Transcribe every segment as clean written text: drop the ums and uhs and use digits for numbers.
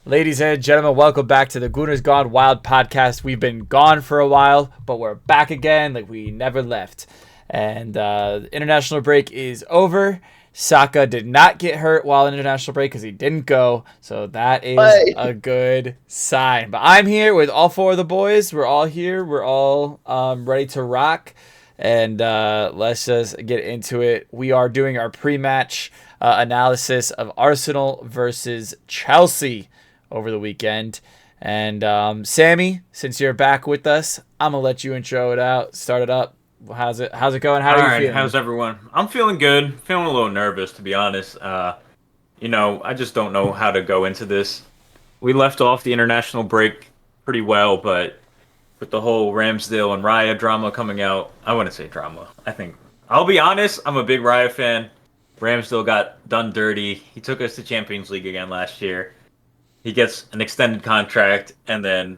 Ladies and gentlemen, welcome back to the Gooners Gone Wild podcast. We've been gone for a while, but we're back again like we never left. And the international break is over. Saka did not get hurt while in international break because he didn't go. So that is a good sign. But I'm here with all four of the boys. We're all here. We're all ready to rock. And let's just get into it. We are doing our pre-match analysis of Arsenal versus Chelsea over the weekend. And Sammy, since you're back with us, I'm gonna let you intro it out, start it up. How's it going? How are you feeling? How's everyone? I'm feeling good. Feeling a little nervous, to be honest. I just don't know how to go into this. We left off the international break pretty well, but with the whole Ramsdale and Raya drama coming out, I wouldn't say drama. I'll be honest, I'm a big Raya fan. Ramsdale got done dirty. He took us to Champions League again last year. He gets an extended contract, and then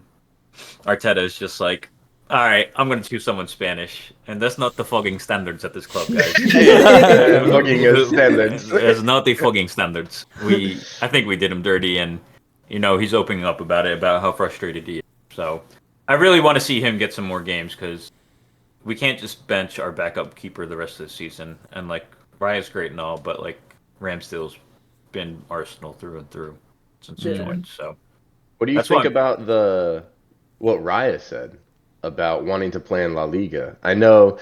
Arteta is just like, all right, I'm going to choose someone Spanish. And that's not the fucking standards at this club, guys. Fucking standards. It's not the fucking standards. I think we did him dirty, and, he's opening up about it, about how frustrated he is. So I really want to see him get some more games, because we can't just bench our backup keeper the rest of the season. And, Raya's great and all, but, Ramsdale's been Arsenal through and through since he joined. So what do you think about what Raya said about wanting to play in La Liga? I know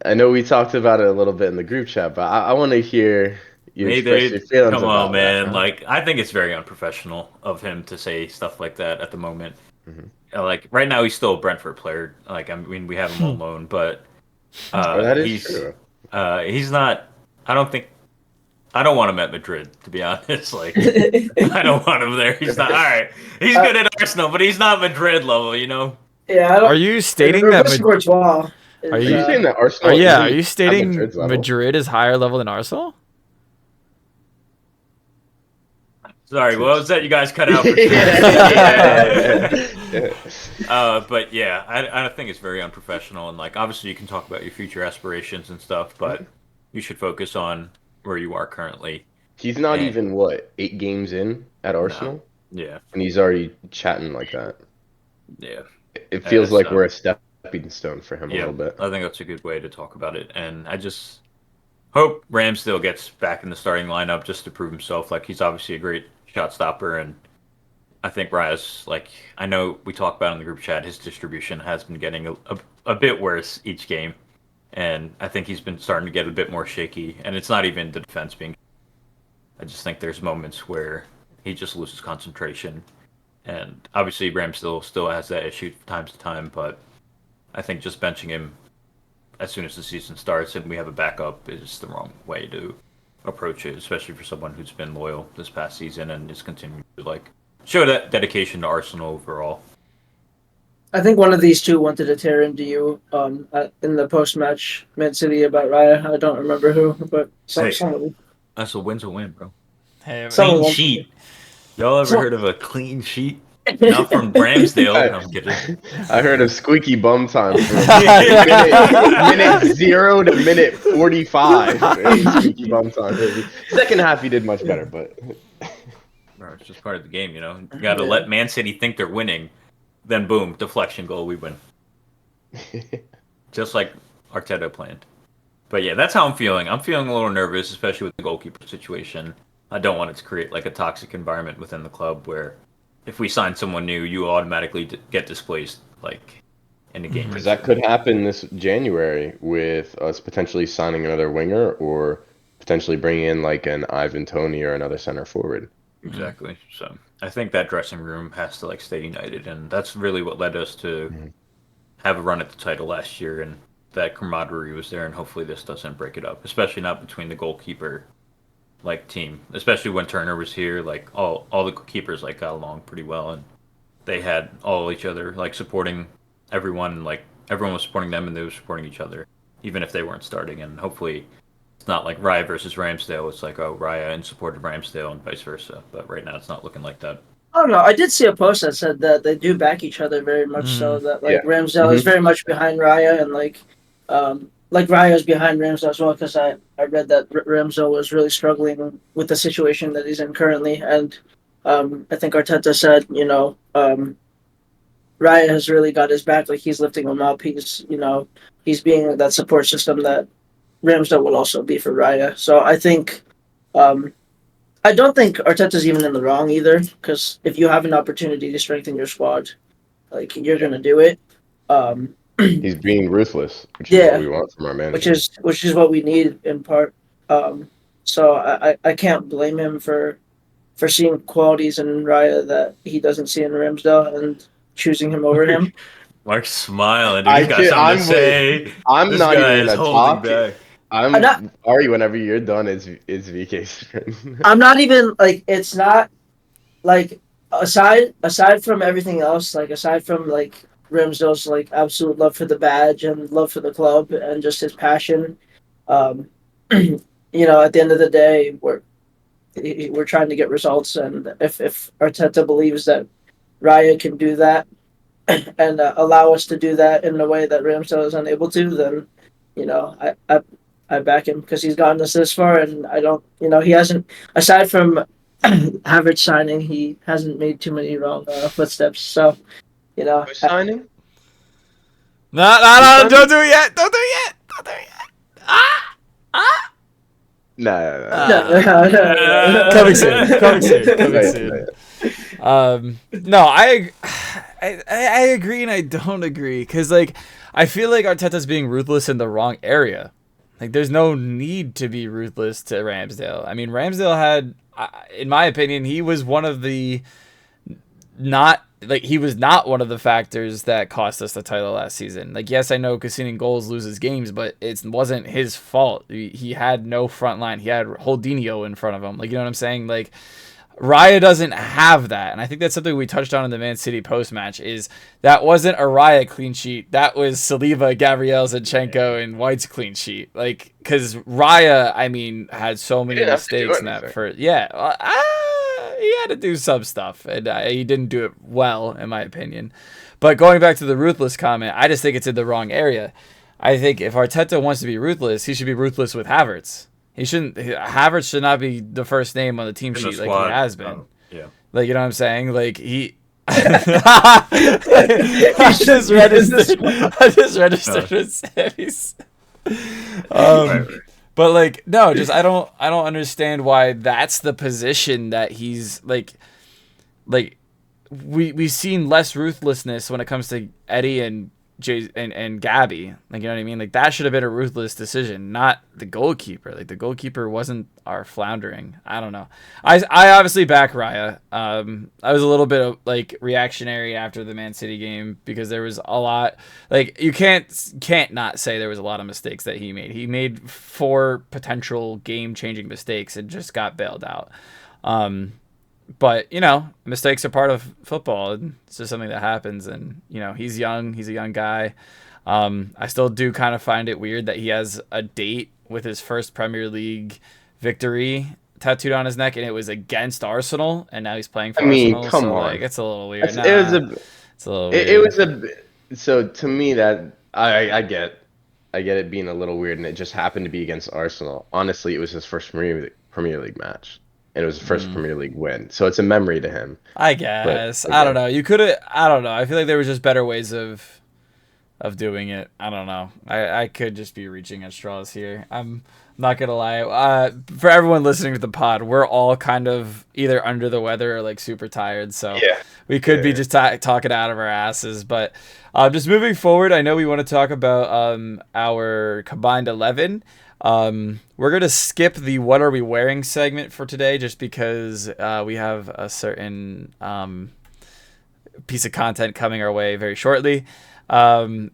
we talked about it a little bit in the group chat, but I want to hear you express your feelings come about on, man. that. I think it's very unprofessional of him to say stuff like that at the moment. Right now, he's still a Brentford player. We have him on loan, but that is true. He's not. I don't want him at Madrid, to be honest. I don't want him there. He's not all right. He's good at Arsenal, but he's not Madrid level, Yeah. Are you stating that? Are you saying that Arsenal? Are you stating Madrid is higher level than Arsenal? Sorry, what was that? You guys cut out. But yeah, I think it's very unprofessional, and obviously you can talk about your future aspirations and stuff, but you should focus on where you are currently. He's not even 8 games in at Arsenal. No. Yeah, and he's already chatting like that. Yeah, it feels like we're a stepping stone for him a little bit. I think that's a good way to talk about it, and I just hope Ramsdale gets back in the starting lineup just to prove himself. He's obviously a great shot stopper, and I think Raya's I know we talked about in the group chat, his distribution has been getting a bit worse each game. And I think he's been starting to get a bit more shaky. And it's not even the defense being... I just think there's moments where he just loses concentration. And obviously Ramsdale still has that issue from time to time. But I think just benching him as soon as the season starts and we have a backup is the wrong way to approach it. Especially for someone who's been loyal this past season and is continuing to show that dedication to Arsenal overall. I think one of these two wanted to tear into you in the post-match Man City about Raya. I don't remember who, but some of them. That's a win's a win, bro. Hey, clean sheet. Y'all ever heard of a clean sheet? Not from Ramsdale. I'm kidding. I heard of squeaky bum time from minute 0 to minute 45. Squeaky bum time. Second half he did much better, but bro, it's just part of the game, You got to let Man City think they're winning. Then boom, deflection goal, we win. Just like Arteta planned. But yeah, that's how I'm feeling. I'm feeling a little nervous, especially with the goalkeeper situation. I don't want it to create a toxic environment within the club where if we sign someone new, you automatically get displaced in the game. Because that could happen this January with us potentially signing another winger or potentially bringing in an Ivan Toney or another center forward. Exactly. So I think that dressing room has to stay united, and that's really what led us to have a run at the title last year, and that camaraderie was there, and hopefully this doesn't break it up, especially not between the goalkeeper team, especially when Turner was here. All the keepers got along pretty well, and they had all each other supporting everyone, and everyone was supporting them, and they were supporting each other, even if they weren't starting. And hopefully it's not Raya versus Ramsdale. It's Raya in support of Ramsdale and vice versa. But right now it's not looking like that. I don't know. I did see a post that said that they do back each other very much so. That Ramsdale is very much behind Raya, and Raya is behind Ramsdale as well. Because I read that Ramsdale was really struggling with the situation that he's in currently, and I think Arteta said, Raya has really got his back. Like he's lifting him up. He's being that support system that Ramsdale will also be for Raya. So um, I don't think Arteta's even in the wrong either. Because if you have an opportunity to strengthen your squad, like you're gonna do it. Um, He's being ruthless, which is what yeah, we want from our manager. which is what we need in part. So I can't blame him for seeing qualities in Raya that he doesn't see in Ramsdale and choosing him over him. Mark's smiling, dude. He's got something to say. I'm This not guy even is gonna holding talk. back. Ari, whenever you're done, it's VK's turn. I'm not even like it's not like aside from everything else, like aside from like Ramsdale's like absolute love for the badge and love for the club and just his passion. Um, at the end of the day, we're trying to get results, and if Arteta believes that Raya can do that and allow us to do that in a way that Ramsdale is unable to, then I back him because he's gotten us this far, and I don't, he hasn't, aside from Havertz signing, he hasn't made too many wrong footsteps. So, Who's signing? No, don't do it yet. Don't do it yet. Don't do it yet. Ah! No. Coming soon. No, I agree and I don't agree because like I feel like Arteta's being ruthless in the wrong area. Like there's no need to be ruthless to Ramsdale. I mean, Ramsdale had, in my opinion, he was one of the he was not one of the factors that cost us the title last season. Like, yes, I know conceding goals loses games, but it wasn't his fault. He had no front line. He had Holdinho in front of him. Like, you know what I'm saying? Like, Raya doesn't have that. And I think that's something we touched on in the Man City post-match is that wasn't a Raya clean sheet. That was Saliba, Gabriel, Zinchenko, and White's clean sheet. Like, because Raya, I mean, had so many mistakes in that first. Yeah. He had to do some stuff, and he didn't do it well, in my opinion. But going back to the ruthless comment, I just think it's in the wrong area. I think if Arteta wants to be ruthless, he should be ruthless with Havertz. Havertz should not be the first name on the team sheet like he has been. Yeah. Like, you know what I'm saying? Like, I just registered with Sammy's. Right. But like, no, just I don't understand why that's the position that he's like we've seen less ruthlessness when it comes to Eddie and Jay and Gabby. Like, you know what I mean? Like that should have been a ruthless decision, not the goalkeeper. Like the goalkeeper wasn't our floundering. I don't know. I obviously back Raya. I was a little bit of like reactionary after the Man City game because there was a lot. Like you can't not say there was a lot of mistakes that he made. He made 4 potential game-changing mistakes and just got bailed out. But, mistakes are part of football. It's just something that happens. And, he's young. He's a young guy. I still do kind of find it weird that he has a date with his first Premier League victory tattooed on his neck, and it was against Arsenal, and now he's playing for Arsenal. Come so, on. Like, it's a little weird. It's a little weird. So, to me, that I get it being a little weird, and it just happened to be against Arsenal. Honestly, it was his first Premier League match. And it was his first Premier League win. So it's a memory to him. I guess. I don't know. You could have... I don't know. I feel like there was just better ways of doing it. I don't know. I could just be reaching at straws here. I'm not going to lie. For everyone listening to the pod, we're all kind of either under the weather or like super tired. So we could be just talking out of our asses. But just moving forward, I know we want to talk about our combined 11. We're going to skip the what are we wearing segment for today just because we have a certain piece of content coming our way very shortly. And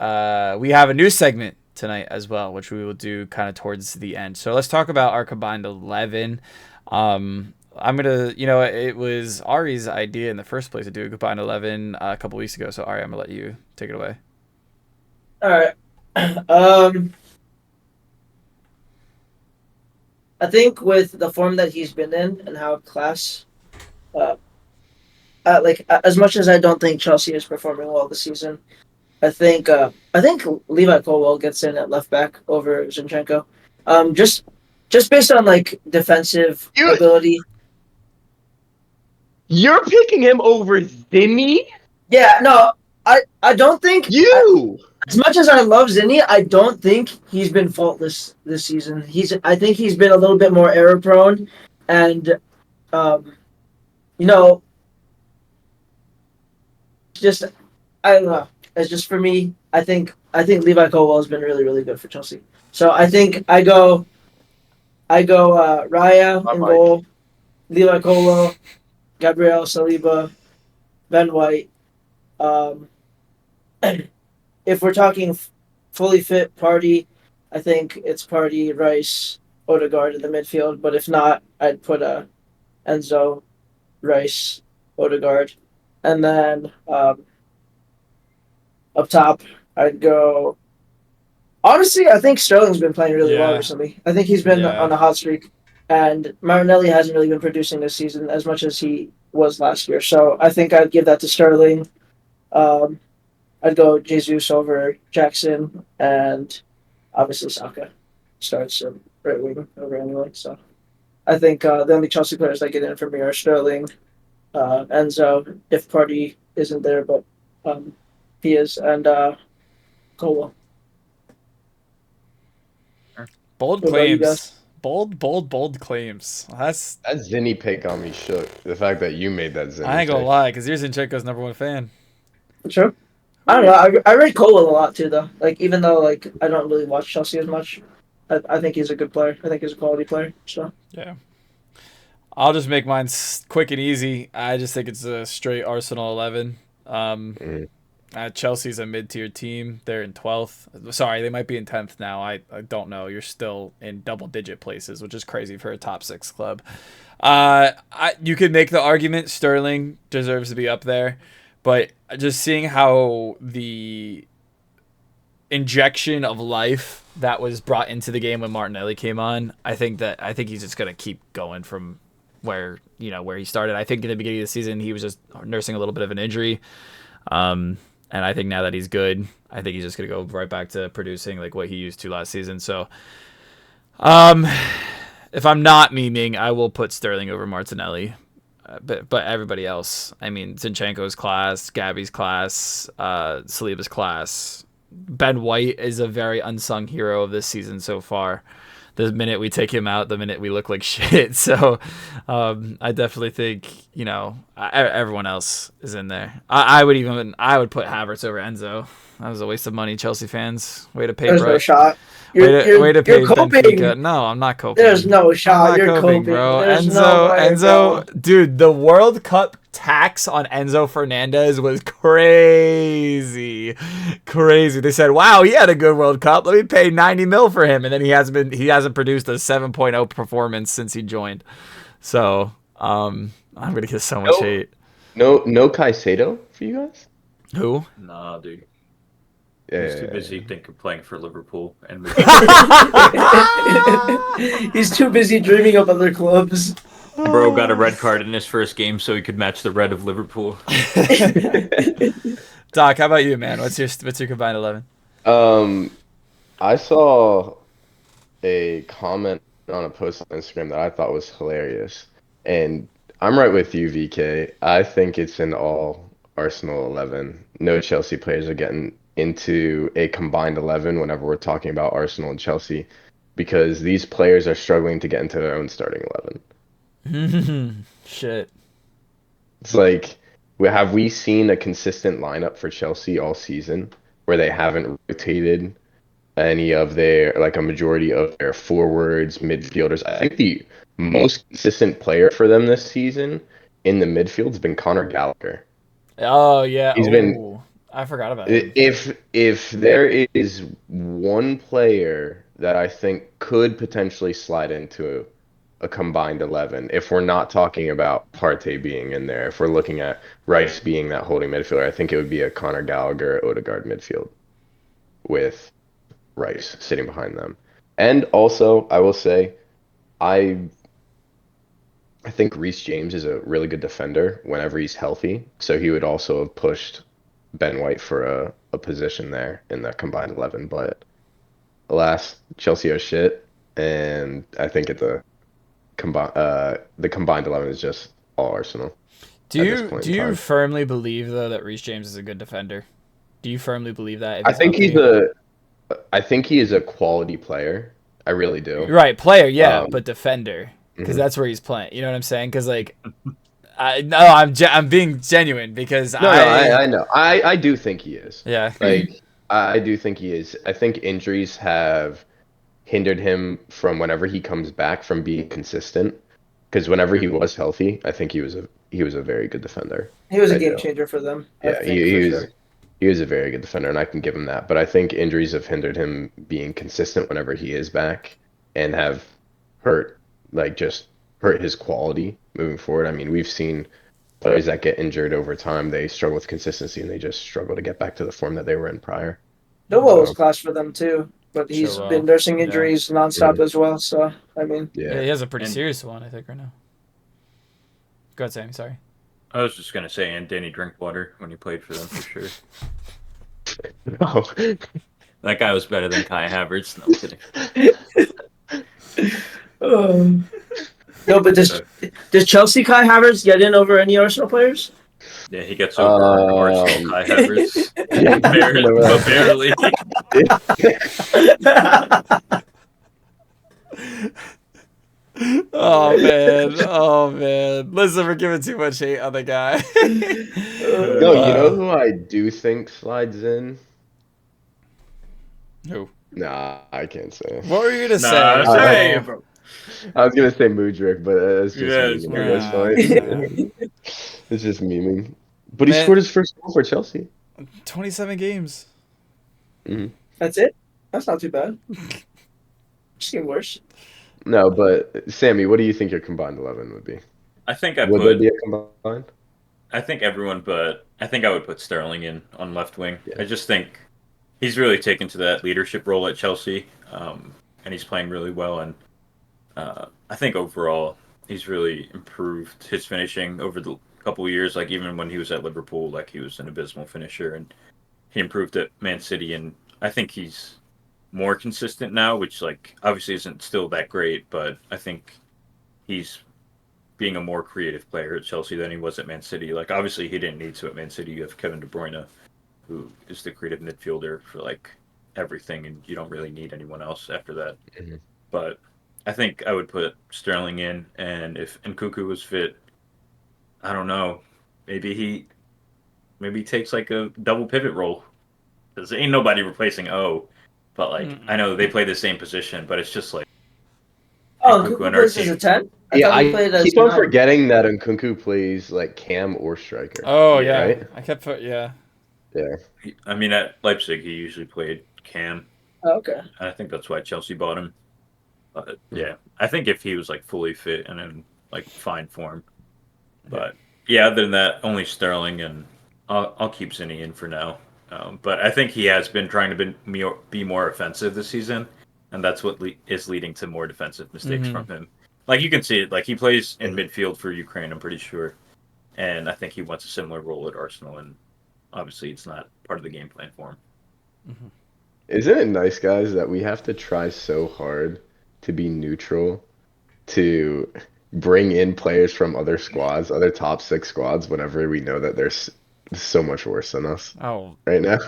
we have a new segment tonight as well, which we will do kind of towards the end. So let's talk about our combined 11. I'm going to, it was Ari's idea in the first place to do a combined 11 a couple weeks ago. So Ari, I'm going to let you take it away. All right. I think with the form that he's been in and how class, as much as I don't think Chelsea is performing well this season, I think Levi Colwill gets in at left back over Zinchenko. Just based on like defensive ability. You're picking him over Zinni? Yeah, no, I don't think as much as I love Zinni, I don't think he's been faultless this season. I think he's been a little bit more error prone, and um, you know, just I don't know. It's just for me. I think Levi Colwell has been really really good for Chelsea. So I go Raya in goal, Levi Colwell, Gabriel Saliba, Ben White. Um, if we're talking fully fit party, I think it's party Rice Odegaard in the midfield. But if not, I'd put Enzo Rice Odegaard, and then up top I'd go. Honestly, I think Sterling's been playing really well recently. I think he's been on a hot streak, and Martinelli hasn't really been producing this season as much as he was last year. So I think I'd give that to Sterling. Um, I'd go Jesus over Jackson, and obviously Saka starts right wing over anyway. So I think the only Chelsea players that get in for me are Sterling, Enzo, if Party isn't there, but he is, and Colwell. Bold claims. Bold claims. That Zinni pick on me shook. The fact that you made that Zinni I ain't gonna pick. lie, because you're Zinchenko's #1 fan. True. I don't know. I rate Colwell a lot too, though. Like even though like I don't really watch Chelsea as much, I think he's a good player. I think he's a quality player. So yeah. I'll just make mine quick and easy. I just think it's a straight Arsenal 11. Chelsea's a mid-tier team. They're in 12th. Sorry, they might be in 10th now. I don't know. You're still in double-digit places, which is crazy for a top 6 club. You could make the argument Sterling deserves to be up there, but just seeing how the injection of life that was brought into the game when Martinelli came on, I think he's just gonna keep going from where he started. I think in the beginning of the season he was just nursing a little bit of an injury, and I think now that he's good, I think he's just gonna go right back to producing like what he used to last season. So, if I'm not memeing, I will put Sterling over Martinelli. But everybody else, I mean, Zinchenko's class, Gabby's class, Saliba's class. Ben White is a very unsung hero of this season so far. The minute we take him out, the minute we look like shit. So I definitely think, everyone else is in there. I would put Havertz over Enzo. That was a waste of money, Chelsea fans. Way to pay, there's bro. no shot. Way to pay coping. Benfica. No, I'm not coping. There's no shot. You're coping, coping, bro. There's Enzo, dude, the World Cup tax on Enzo Fernandez was crazy. They said, "Wow, he had a good World Cup. Let me pay 90 mil for him." And then he hasn't produced a 7.0 performance since he joined. So, I'm going to get so much hate. No Caicedo for you guys? Who? Nah, dude. Yeah, He's too busy thinking playing for Liverpool and he's too busy dreaming of other clubs. Bro got a red card in his first game so he could match the red of Liverpool. Doc, how about you, man? What's your combined 11? I saw a comment on a post on Instagram that I thought was hilarious, and I'm right with you, VK. I think it's an all Arsenal 11. No Chelsea players are getting into a combined 11 whenever we're talking about Arsenal and Chelsea, because these players are struggling to get into their own starting 11. Shit. It's like, have we seen a consistent lineup for Chelsea all season where they haven't rotated any of a majority of their forwards, midfielders? I think the most consistent player for them this season in the midfield has been Conor Gallagher. Oh yeah. He's been. I forgot about him. If there is one player that I think could potentially slide into a combined 11, if we're not talking about Partey being in there, if we're looking at Rice being that holding midfielder, I think it would be a Conor Gallagher Odegaard midfield with Rice sitting behind them. And also, I will say, I think Reece James is a really good defender whenever he's healthy, so he would also have pushed Ben White for a position there in that combined 11. But alas, Chelsea are shit, and I think the combined 11 is just all Arsenal. Do you firmly believe though that Reece James is a good defender? Do you firmly believe that? I think I think he is a quality player. I really do. Right, player, yeah, but defender, because that's where he's playing. You know what I'm saying? Because like, I'm being genuine because I know. I do think he is. Yeah. Like I do think he is. I think injuries have hindered him from whenever he comes back from being consistent. Because whenever he was healthy, I think he was a very good defender. He was a game changer for them. Yeah, he was a very good defender, and I can give him that. But I think injuries have hindered him being consistent whenever he is back, and have hurt his quality moving forward. I mean, we've seen players that get injured over time, they struggle with consistency, and they just struggle to get back to the form that they were in prior. Noah was class for them too, but he's been nursing injuries nonstop as well. So I mean, yeah, he has a pretty serious one, I think, right now. Go ahead, Sammy. Sorry. I was just gonna say, and Danny Drinkwater when he played for them for sure. No. That guy was better than Kai Havertz. No, I'm kidding. No, but does Chelsea Kai Havertz get in over any Arsenal players? Yeah, he gets over Arsenal Kai Havertz. Barely. Oh man! Listen, we're giving too much hate on the guy. No, you know who I do think slides in? Who? Nah, I can't say. What were you gonna say? Say it, bro. I was gonna say Mudryk, but it's just memeing. It's just memeing. But he scored his first goal for Chelsea. 27 games. Mm-hmm. That's it? That's not too bad. Just getting worse. No, but Sammy, what do you think your combined 11 would be? I think would there be a combined? I think everyone, but I think I would put Sterling in on left wing. Yeah. I just think he's really taken to that leadership role at Chelsea, and he's playing really well. And I think overall he's really improved his finishing over the couple of years. Like even when he was at Liverpool, like he was an abysmal finisher, and he improved at Man City. And I think he's more consistent now, which like obviously isn't still that great, but I think he's being a more creative player at Chelsea than he was at Man City. Like obviously he didn't need to at Man City. You have Kevin De Bruyne, who is the creative midfielder for like everything, and you don't really need anyone else after that. Mm-hmm. But I think I would put Sterling in, and if Nkunku was fit, I don't know, maybe he takes like a double pivot role, because ain't nobody replacing But like I know they play the same position, but it's just like Nkunku plays as a 10? I keep on forgetting that Nkunku plays like cam or striker. Oh yeah, right? I kept yeah. I mean at Leipzig he usually played cam. Oh, okay. I think that's why Chelsea bought him. But yeah, I think if he was like fully fit and in like fine form. But yeah, other than that, only Sterling, and I'll keep Zinni in for now. But I think he has been trying to be more offensive this season, and that's what is leading to more defensive mistakes from him. Like you can see it, like he plays in midfield for Ukraine, I'm pretty sure, and I think he wants a similar role at Arsenal, and obviously it's not part of the game plan for him. Mm-hmm. Isn't it nice, guys, that we have to try so hard to be neutral, to bring in players from other squads, other top 6 squads, whenever we know that they're so much worse than us right now?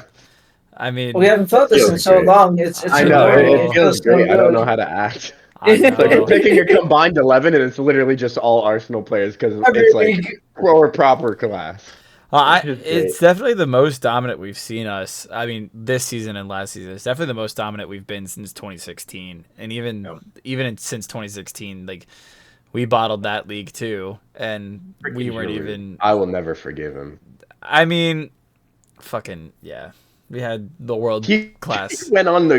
I mean, we haven't felt this in so long. It's I know, it feels great. I don't know how to act. It's like we're picking a combined 11, and it's literally just all Arsenal players because it's like we're proper class. It's definitely the most dominant we've seen us. I mean, this season and last season, it's definitely the most dominant we've been since 2016, and even since 2016, like we bottled that league too, and we weren't even. I will never forgive him. I mean, fucking yeah, we had the world class. He went on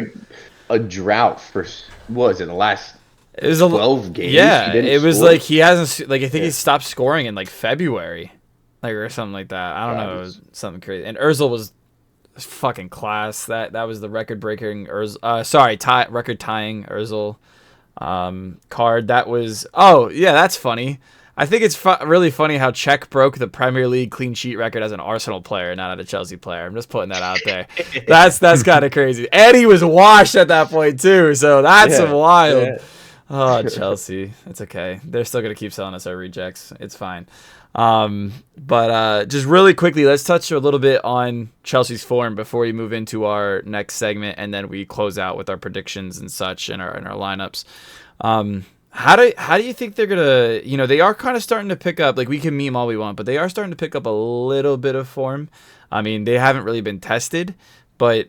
a drought for what was it, the last 12 games? Yeah, it was like he hasn't I think he stopped scoring in like February. Like or something like that. I don't know. It was something crazy. And Ozil was fucking class. That was the record-breaking Ozil. Record-tying Ozil card. That was. Oh yeah, that's funny. I think it's really funny how Czech broke the Premier League clean sheet record as an Arsenal player, not as a Chelsea player. I'm just putting that out there. That's kind of crazy. And he was washed at that point too. So that's wild. Oh, Chelsea. It's okay. They're still going to keep selling us our rejects. It's fine. But just really quickly, let's touch a little bit on Chelsea's form before we move into our next segment, and then we close out with our predictions and such and our lineups. How do you think they're gonna? They are kind of starting to pick up. Like, we can meme all we want, but they are starting to pick up a little bit of form. I mean, they haven't really been tested, but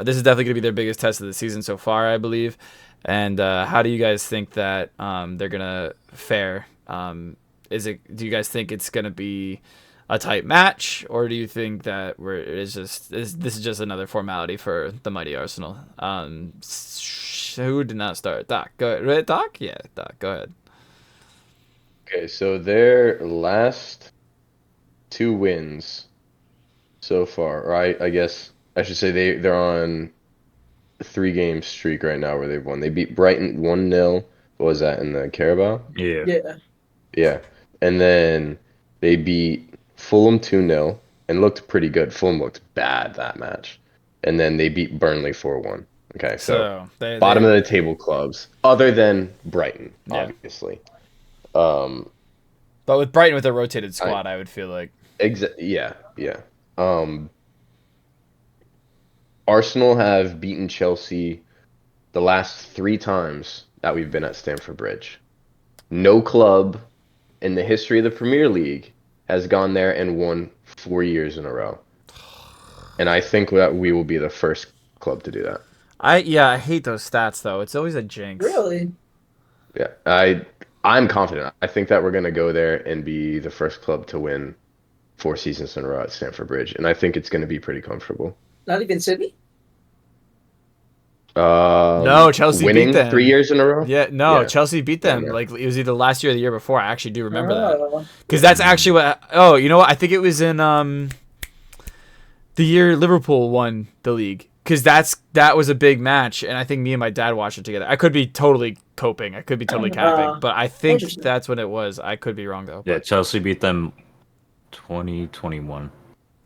this is definitely gonna be their biggest test of the season so far, I believe. And how do you guys think that they're gonna fare? Do you guys think it's gonna be a tight match, or do you think that this is just another formality for the mighty Arsenal? Who did not start? Doc, go ahead. Right, Doc? Yeah, Doc, go ahead. Okay, so their last 2 wins so far, or I guess I should say they're on a 3-game streak right now where they've won. They beat Brighton 1-0. What was that, in the Carabao? Yeah. Yeah. And then they beat Fulham 2-0 and looked pretty good. Fulham looked bad that match. And then they beat Burnley 4-1. Okay, so bottom of the table clubs, other than Brighton, obviously. But with Brighton with a rotated squad, I would feel like. Yeah. Arsenal have beaten Chelsea the last 3 times that we've been at Stamford Bridge. No club in the history of the Premier League has gone there and won 4 years in a row. And I think that we will be the first club to do that. I hate those stats, though. It's always a jinx. Really? Yeah, I'm confident. I think that we're going to go there and be the first club to win 4 seasons in a row at Stamford Bridge. And I think it's going to be pretty comfortable. Not even Sydney? No, Chelsea winning beat them 3 years in a row. Yeah, Chelsea beat them. Yeah. Like, it was either last year or the year before. I actually do remember that, because that's actually what. Oh, you know what? I think it was in the year Liverpool won the league, because that was a big match, and I think me and my dad watched it together. I could be totally coping. I could be totally capping, but I think that's what it was. I could be wrong though. Yeah, Chelsea beat them 2021.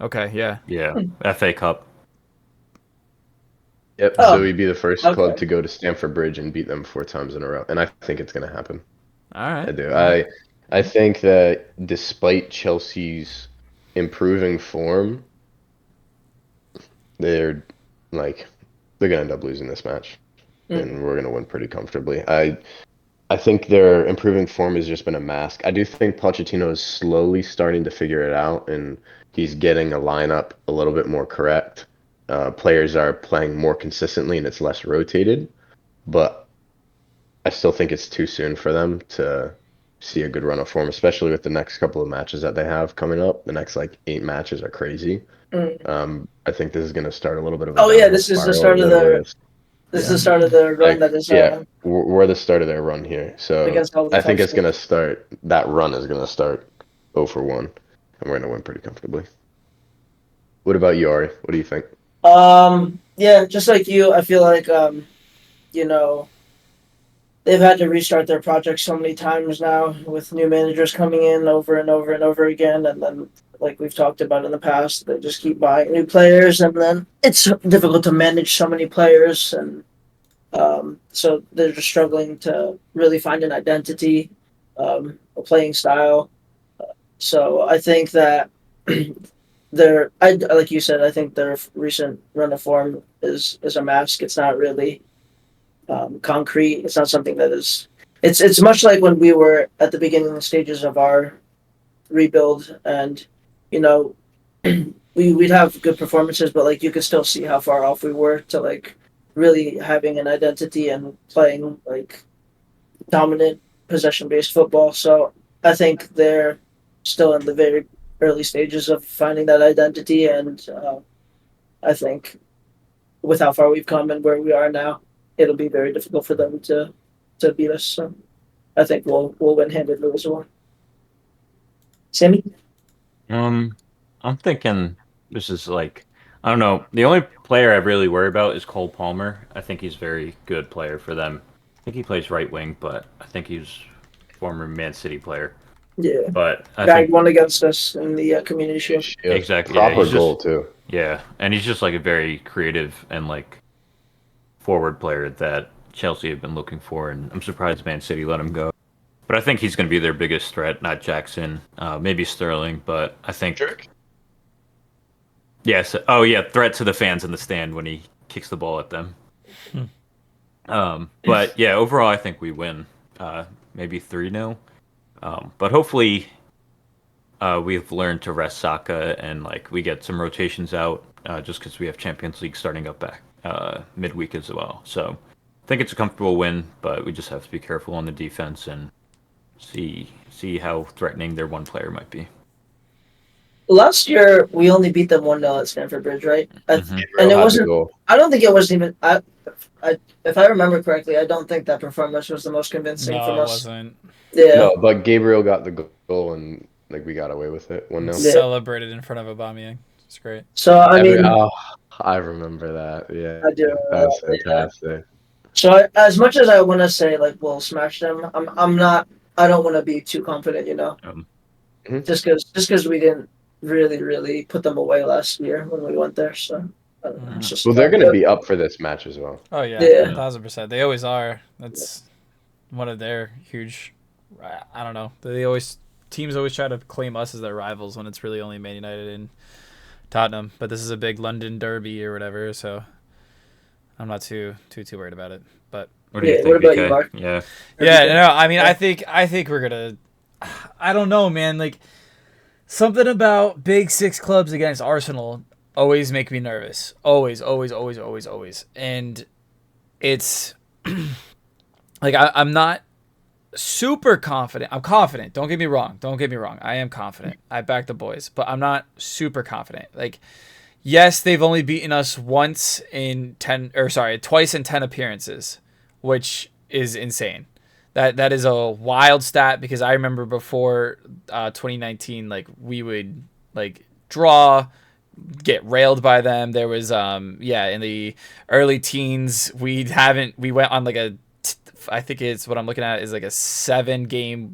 Okay, yeah. Yeah, FA Cup. Yep, so we'd be the first club to go to Stamford Bridge and beat them 4 times in a row. And I think it's going to happen. All right. I do. I think that despite Chelsea's improving form, they're going to end up losing this match. And we're going to win pretty comfortably. I think their improving form has just been a mask. I do think Pochettino is slowly starting to figure it out, and he's getting a lineup a little bit more correct. Players are playing more consistently and it's less rotated, but I still think it's too soon for them to see a good run of form, especially with the next couple of matches that they have coming up. The next 8 matches are crazy. I think this is going to start a little bit of a this is the start of their run. We're the start of their run here. So I think it's going to start. That run is going to start 0-1, and we're going to win pretty comfortably. What about you, Ari? What do you think? Yeah, just like you, I feel like, they've had to restart their project so many times now with new managers coming in over and over and over again. And then, like we've talked about in the past, they just keep buying new players, and then it's difficult to manage so many players. And so they're just struggling to really find an identity, a playing style. So I think that like you said, I think their recent run of form is a mask. It's not really concrete. It's not something that is. It's much like when we were at the beginning stages of our rebuild, and we'd have good performances, but you could still see how far off we were to really having an identity and playing dominant possession-based football. So I think they're still in the very early stages of finding that identity, and I think with how far we've come and where we are now, it'll be very difficult for them to beat us. So I think we'll win handedly as well. Sammy? I'm thinking this is I don't know. The only player I really worry about is Cole Palmer. I think he's a very good player for them. I think he plays right wing, but I think he's a former Man City player. Yeah, but I think won against us in the Community Shield. Exactly, proper goal too. Yeah, and he's just a very creative and forward player that Chelsea have been looking for, and I'm surprised Man City let him go. But I think he's going to be their biggest threat, not Jackson, maybe Sterling, but I think. Sure. Yes. Oh, yeah. Threat to the fans in the stand when he kicks the ball at them. But yeah, overall, I think we win. Maybe 3-0. But hopefully, we've learned to rest Saka and we get some rotations out just because we have Champions League starting up back midweek as well. So I think it's a comfortable win, but we just have to be careful on the defense and see how threatening their one player might be. Last year we only beat them 1-0 at Stamford Bridge, right? Mm-hmm. And it wasn't. I don't think it was even. If I remember correctly, I don't think that performance was the most convincing from us. No, it wasn't. Yeah. No, but Gabriel got the goal and we got away with it. 1-0. Celebrated in front of Aubameyang. It's great. So I mean, I remember that. Yeah, I do. That was fantastic. Yeah. So as much as I want to say we'll smash them, I'm not. I don't want to be too confident, just because we didn't really put them away last year when we went there. So they're going to be up for this match as well. Oh yeah, 1,000%. They always are. That's one of their huge. I don't know. Teams always try to claim us as their rivals when it's really only Man United and Tottenham. But this is a big London derby or whatever, so I'm not too worried about it. But what do you think, what about BK? you, Mark? Yeah. No. I mean, I think we're gonna. I don't know, man. Something about Big Six clubs against Arsenal always make me nervous. Always. And it's I'm not super confident. I'm confident. Don't get me wrong. I am confident. I back the boys, but I'm not super confident. Yes, they've only beaten us twice in 10 appearances, which is insane. That is a wild stat because I remember before 2019, we would draw, get railed by them. There was in the early teens we went on I think it's what I'm looking at is a 7-game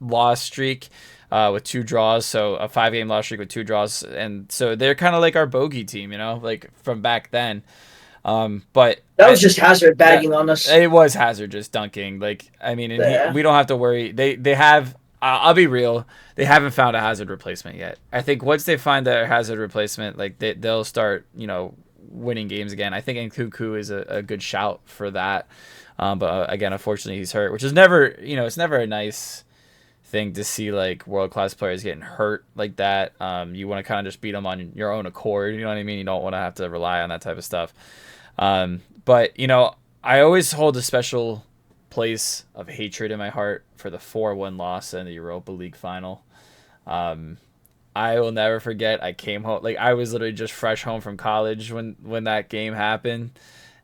loss streak with 2 draws, so a 5-game loss streak with 2 draws, and so they're kind of our bogey team, from back then. But that was just Hazard bagging on us. It was Hazard just dunking. We don't have to worry. They have. I'll be real. They haven't found a Hazard replacement yet. I think once they find their Hazard replacement, they'll start, winning games again. I think Nkunku is a good shout for that. But again, unfortunately, he's hurt, which is never, it's never a nice thing to see world-class players getting hurt like that. You want to kind of just beat them on your own accord. You know what I mean? You don't want to have to rely on that type of stuff. But I always hold a special place of hatred in my heart for the 4-1 loss in the Europa League final. I will never forget. I came home, I was literally just fresh home from college when that game happened,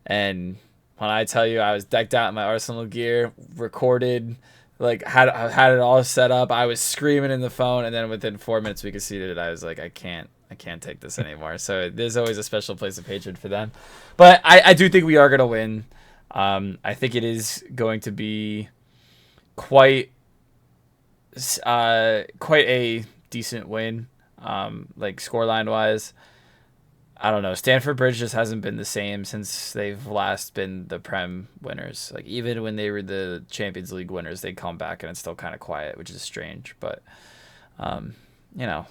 and when I tell you I was decked out in my Arsenal gear, recorded, had it all set up. I was screaming in the phone, and then within 4 minutes we conceded it. I was like, I can't take this anymore. So there's always a special place of hatred for them, but I do think we are gonna win. I think it is going to be quite a decent win, scoreline wise. I don't know. Stamford Bridge just hasn't been the same since they've last been the Prem winners. Even when they were the Champions League winners, they come back and it's still kind of quiet, which is strange. But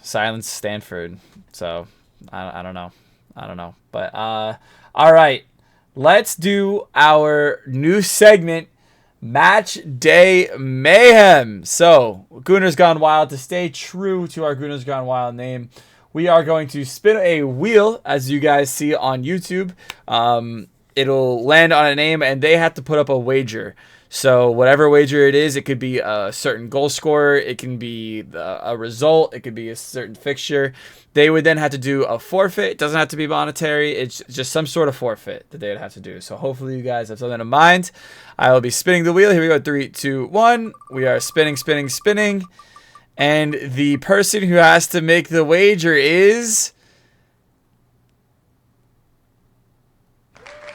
silence Stanford. So I don't know. But all right, let's do our new segment, Match Day Mayhem. So, Gooners Gone Wild, to stay true to our Gooners Gone Wild name, we are going to spin a wheel, as you guys see on YouTube. It'll land on a name, and they have to put up a wager. So, whatever wager it is, it could be a certain goal scorer, it can be a result, it could be a certain fixture. They would then have to do a forfeit. It doesn't have to be monetary. It's just some sort of forfeit that they would have to do. So hopefully you guys have something in mind. I will be spinning the wheel. Here we go. 3, 2, 1. We are spinning. And the person who has to make the wager is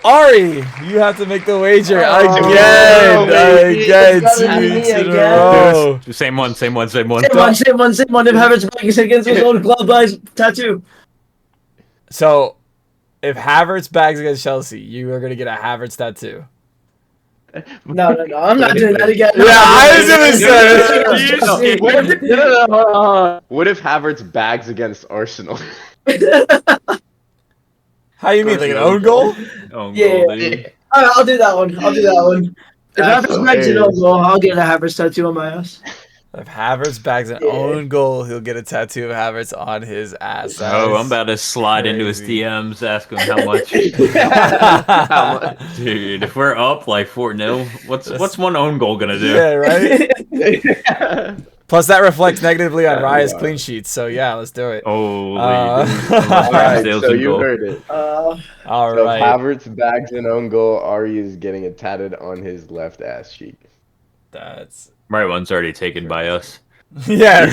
Ari. You have to make the wager again. Same one. Same one. If Havertz back against his own club by tattoo. So, if Havertz bags against Chelsea, you are gonna get a Havertz tattoo. No. I'm not doing that again. Yeah, I was gonna say. What if Havertz bags against Arsenal? How you mean, like an own goal? Own Yeah. goal, dude. All right, I'll do that one. If That's Havertz bags an own hilarious. goal, I'll get a Havertz tattoo on my ass. If Havertz bags an Yeah. own goal, he'll get a tattoo of Havertz on his ass. That Oh, I'm is about to slide into his crazy. DMs, ask him how much. How much? Dude, if we're up like 4-0, what's one own goal gonna do? Yeah, right. Plus, that reflects negatively on Yeah, Raya's yeah. clean sheets. So yeah, let's do it. Holy Uh, dude. All right, Ramsdale's so in you goal. heard it. All So right. if Havertz bags an own goal, Ari is getting it tatted on his left ass cheek. That's Right one's already taken by us. yeah.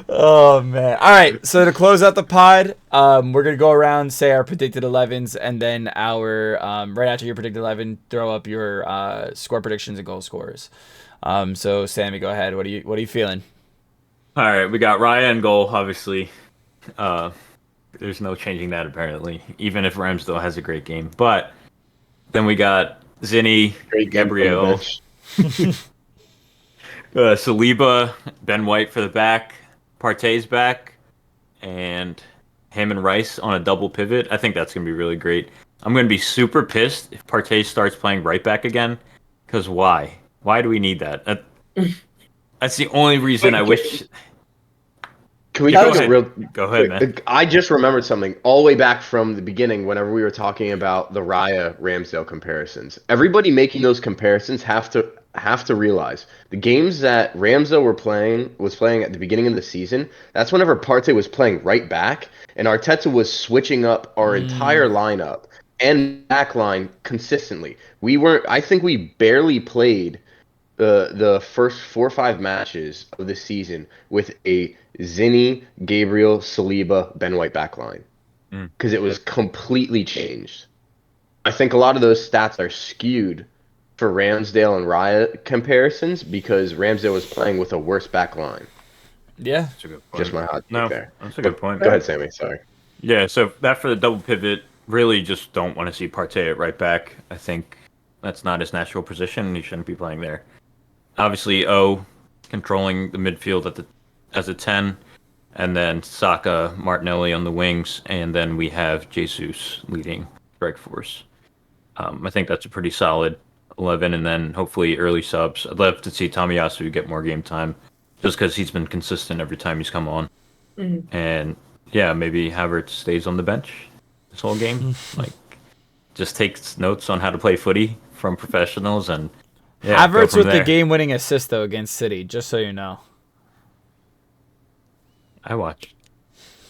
Oh man. All right. So to close out the pod, we're gonna go around, say our predicted 11s, and then our right after your predicted 11, throw up your score predictions and goal scorers. So Sammy, go ahead. What are you feeling? All right, we got Raya in goal, obviously. There's no changing that apparently, even if Ramsdale has a great game. But then we got Zinni, Great game from the Gabriel, bench. Saliba, Ben White for the back, Partey's back, and him and Rice on a double pivot. I think that's going to be really great. I'm going to be super pissed if Partey starts playing right back again, because why? Why do we need that? That's the only reason I wish... Can we Go take a ahead. real? Go ahead, man. I just remembered something all the way back from the beginning whenever we were talking about the Raya Ramsdale comparisons. Everybody making those comparisons have to realize the games that Ramsdale was playing at the beginning of the season. That's whenever Partey was playing right back, and Arteta was switching up our entire lineup and back line consistently. I think we barely played the first 4 or 5 matches of the season with a Zinni, Gabriel, Saliba, Ben White backline because it was completely changed. I think a lot of those stats are skewed for Ramsdale and Raya comparisons because Ramsdale was playing with a worse backline. Yeah. That's a good point. Just my hot take No, there. that's a good point. Go ahead, Sammy. Sorry. Yeah, so that for the double pivot, really just don't want to see Partey at right back. I think that's not his natural position. He shouldn't be playing there. Obviously, controlling the midfield as a 10, and then Saka, Martinelli on the wings, and then we have Jesus leading strike force. I think that's a pretty solid 11, and then hopefully early subs. I'd love to see Tomiyasu get more game time, just because he's been consistent every time he's come on. And yeah, maybe Havertz stays on the bench this whole game. Like, just takes notes on how to play footy from professionals, and yeah, go Havertz from with the there. game-winning assist though against City, just so you know. I watched.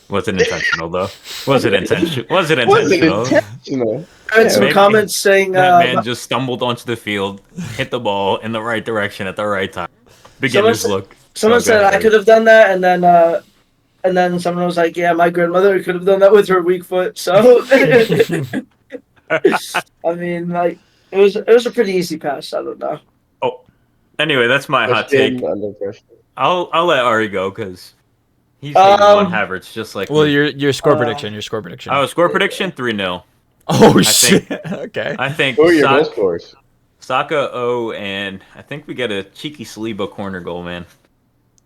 Was it intentional though? Was it intentional? Wasn't intentional. I had some Maybe comments saying that man just stumbled onto the field, hit the ball in the right direction at the right time. Beginner's look. someone said I could have done that, and then someone was like, "Yeah, my grandmother could have done that with her weak foot." So, I mean, like it was a pretty easy pass. I don't know. Oh, anyway, that's my hot take. Under pressure. I'll let Ari go because he's hating on Havertz just like Well, me. your score prediction. Your score prediction. Oh, score prediction 3-0. Oh I shit. think- Okay. I think Who are your goal scorers? Saka and I think we get a cheeky Saliba corner goal, man.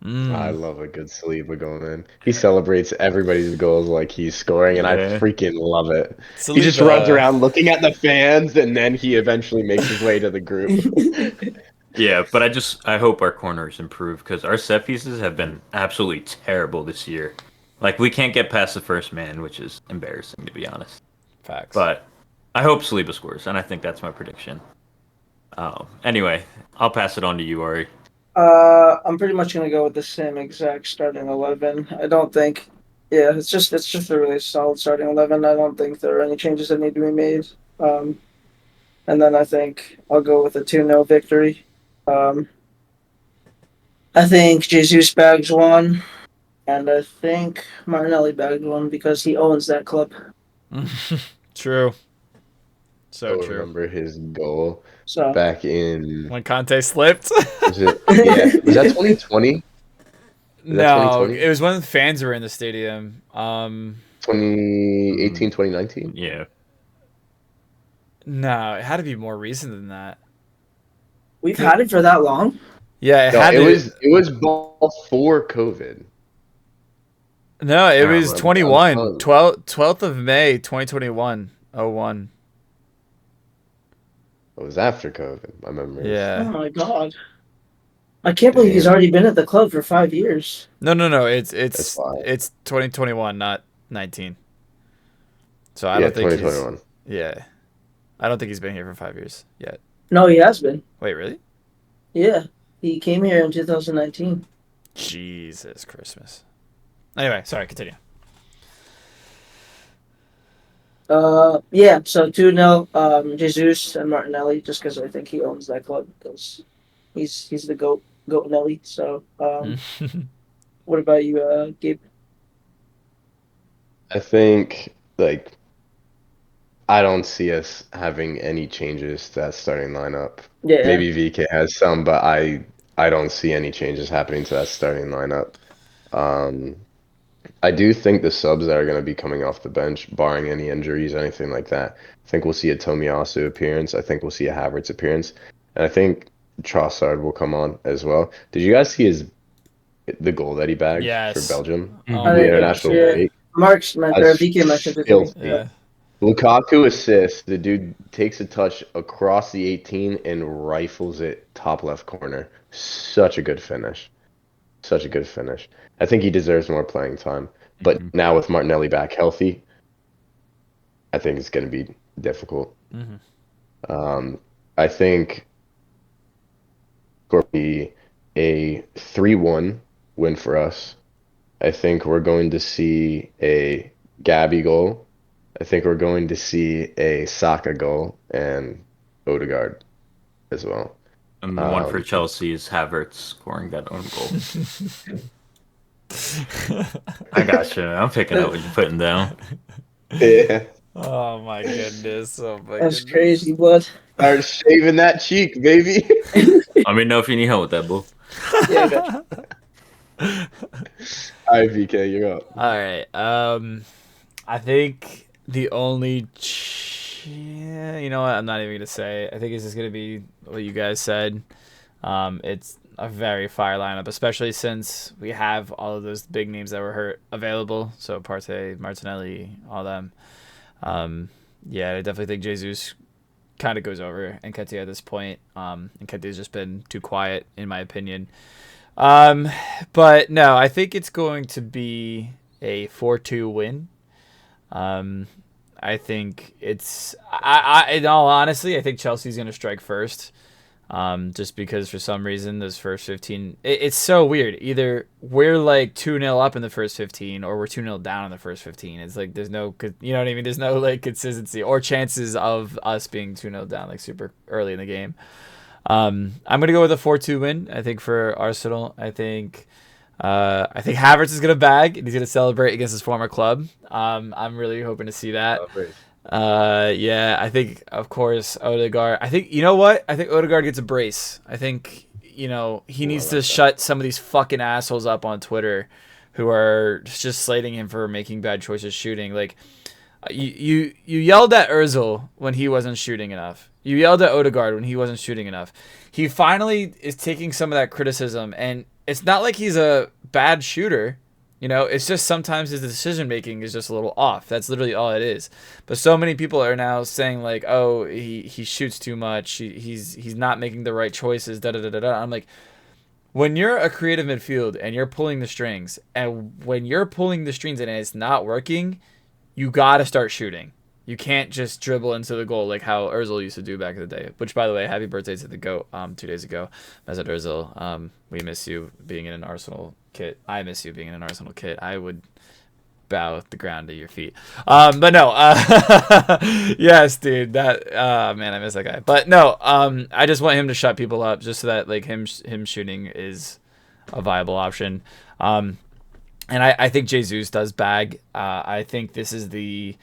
I love a good Saliba going in. He celebrates everybody's goals like he's scoring, and I Yeah. freaking love it. Saliba, He just runs around looking at the fans, and then he eventually makes his way to the group. Yeah, but I hope our corners improve because our set pieces have been absolutely terrible this year. Like, we can't get past the first man, which is embarrassing, to be honest. Facts. But I hope Saliba scores, and I think that's my prediction. Anyway, I'll pass it on to you, Ari. I'm pretty much gonna go with the same exact starting 11. I don't think. Yeah, it's just a really solid starting 11. I don't think there are any changes that need to be made. And then I think I'll go with a 2-0 victory. I think Jesus bags one, and I think Martinelli bags one because he owns that club. True. So I true. remember his goal So back in. When Conte slipped. Was it? Yeah. Was that 2020? No, 2020? it was when the fans were in the stadium. 2018, 2019? Yeah. No, it had to be more recent than that. We've had it for that long. Yeah, it No, had it to. was before COVID. No, it was I'm 21. telling you. 12th of May, 2021. 01. It was after COVID. My memory is. Oh Yeah. my god. I can't believe he's Damn, already been at the club for 5 years. No. that's wild. It's 2021, not 19. So I Yeah, don't think he's. 2021. Yeah. I don't think he's been here for 5 years yet. No, he has been. Wait, really? Yeah. He came here in 2019. Jesus Christmas. Anyway, sorry, continue. Yeah, so 2-0, Jesus and Martinelli, just because I think he owns that club, because he's the goat Nelly. So, what about you, Gabe? I think like I don't see us having any changes to that starting lineup. Yeah. Maybe VK has some, but I don't see any changes happening to that starting lineup. Um, I do think the subs that are going to be coming off the bench, barring any injuries, anything like that, I think we'll see a Tomiyasu appearance. I think we'll see a Havertz appearance, and I think Trossard will come on as well. Did you guys see the goal that he bagged for Yes. Belgium, Oh I the my think international god. yeah. break? Mark's or That's VK mentioned it to me. filthy. Yeah. Lukaku assists. The dude takes a touch across the 18 and rifles it top left corner. Such a good finish. Such a good finish. I think he deserves more playing time. But now with Martinelli back healthy, I think it's going to be difficult. I think it'll be a 3-1 win for us. I think we're going to see a Gabby goal. I think we're going to see a Saka goal and Odegaard as well. And the one for Chelsea is Havertz scoring that own goal. I got you. I'm picking up what you're putting down. Yeah. Oh my goodness. Oh my That's goodness. crazy, bud. Start shaving that cheek, baby. Let me know if you need help with that, bull. Yeah, I got you. All right, VK, you're up. All right. I think the only, you know what? I'm not even gonna say. I think it's just gonna be what you guys said. It's a very fire lineup, especially since we have all of those big names that were hurt available. So Partey, Martinelli, all them. Yeah, I definitely think Jesus kind of goes over Nketiah at this point. Nketiah's just been too quiet, in my opinion. But no, I think it's going to be a 4-2 win. I think it's in all honesty, I think Chelsea's going to strike first. Just because for some reason those first 15, it's so weird. Either we're like 2-0 up in the first 15 or we're 2-0 down in the first 15. It's like there's no, you know what I mean? There's no like consistency or chances of us being 2-0 down like super early in the game. I'm going to go with a 4-2 win, I think, for Arsenal. I think Havertz is going to bag and he's going to celebrate against his former club. I'm really hoping to see that. Yeah, I think, of course, Odegaard. I think, you know what? I think Odegaard gets a brace. I think, he needs to shut some of these fucking assholes up on Twitter who are just slating him for making bad choices shooting. Like, you yelled at Ozil when he wasn't shooting enough. You yelled at Odegaard when he wasn't shooting enough. He finally is taking some of that criticism, and it's not like he's a bad shooter. It's just sometimes his decision making is just a little off. That's literally all it is. But so many people are now saying like, "Oh, he shoots too much. He's not making the right choices." Da da da da da. I'm like, when you're a creative midfield and you're pulling the strings, and when you're pulling the strings and it's not working, you gotta start shooting. You can't just dribble into the goal like how Ozil used to do back in the day. Which, by the way, happy birthday to the GOAT 2 days ago. Mesut Ozil, we miss you being in an Arsenal kit. I miss you being in an Arsenal kit. I would bow the ground to your feet. But no, yes, dude. That man, I miss that guy. But no, I just want him to shut people up, just so that like him shooting is a viable option. And I think Jesus does bag. I think this is the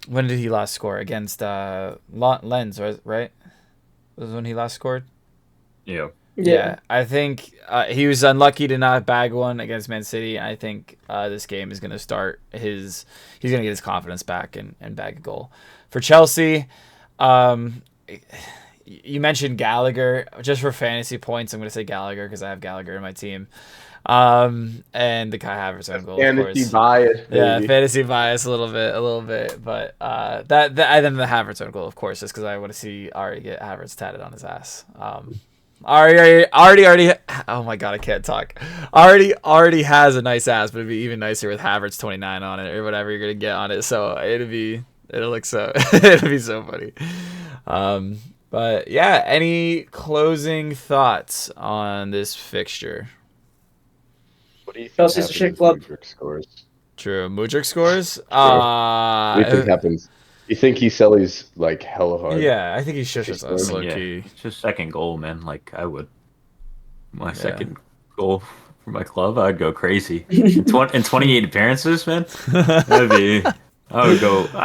when did he last score against Lens, right? Was when he last scored. Yeah. Yeah, I think he was unlucky to not bag one against Man City. I think this game is going to start he's going to get his confidence back and bag a goal. For Chelsea, you mentioned Gallagher. Just for fantasy points, I'm going to say Gallagher because I have Gallagher in my team. And the Kai Havertz own goal, of course. Fantasy bias, baby. Yeah, fantasy bias a little bit, but that and then the Havertz own goal, of course, just because I want to see Ari get Havertz tatted on his ass. Ari already. Oh my god, I can't talk. Already has a nice ass, but it'd be even nicer with Havertz 29 on it or whatever you're gonna get on it. So it'll look so it'll be so funny. But yeah, any closing thoughts on this fixture? What do you think Chelsea's a shit club. Scores? True. Mudryk scores? What do you think happens? You think he sellies like hella hard? Yeah, I think he shushes us low Yeah, key. it's just second goal, man. Like I would. My second goal for my club, I'd go crazy. In 28 appearances, man. I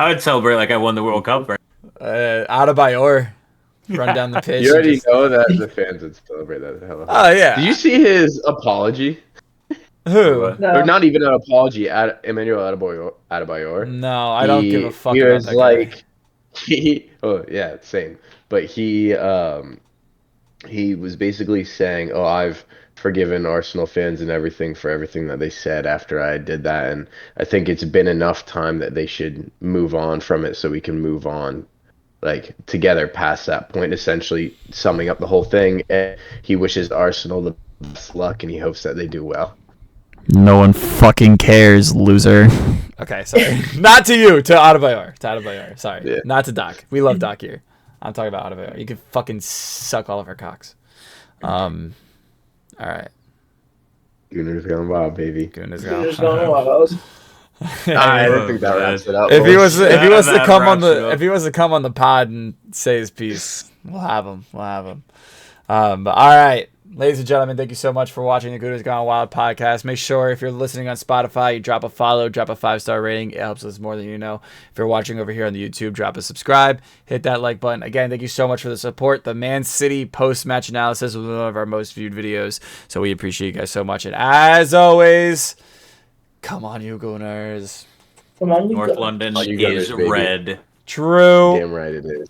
would celebrate like I won the World Cup, right? Adebayor. Run down the pitch. You already know that the fans would celebrate that hella hard. Oh yeah. Did you see his apology? Who? No. Or not even an apology. Emmanuel Adebayor. No, I don't give a fuck He about was that like, guy. oh yeah, same. But he was basically saying, "Oh, I've forgiven Arsenal fans and everything for everything that they said after I did that, and I think it's been enough time that they should move on from it, so we can move on." Like together past that point, essentially summing up the whole thing. And he wishes Arsenal the best luck, and he hopes that they do well. No one fucking cares, loser. Okay, sorry. Not to you, to Adebayor. Sorry. Yeah. Not to Doc. We love Doc here. I'm talking about Adebayor. You can fucking suck all of our cocks. All right. Gooners going wild, baby. Gooners There's go. no one. I don't think that wraps it up. If he was that to come on wraps it the up. if he was to come on the pod and say his piece, we'll have him. But all right, ladies and gentlemen, thank you so much for watching the Gooners Gone Wild podcast. Make sure if you're listening on Spotify, you drop a follow, drop a 5-star rating. It helps us more than you know. If you're watching over here on the YouTube, drop a subscribe, hit that like button. Again, thank you so much for the support. The Man City post-match analysis was one of our most viewed videos, so we appreciate you guys so much. And as always, come on, you Gooners. Come on, you North go. London Oh, you got is it, baby. red. True. Damn right it is.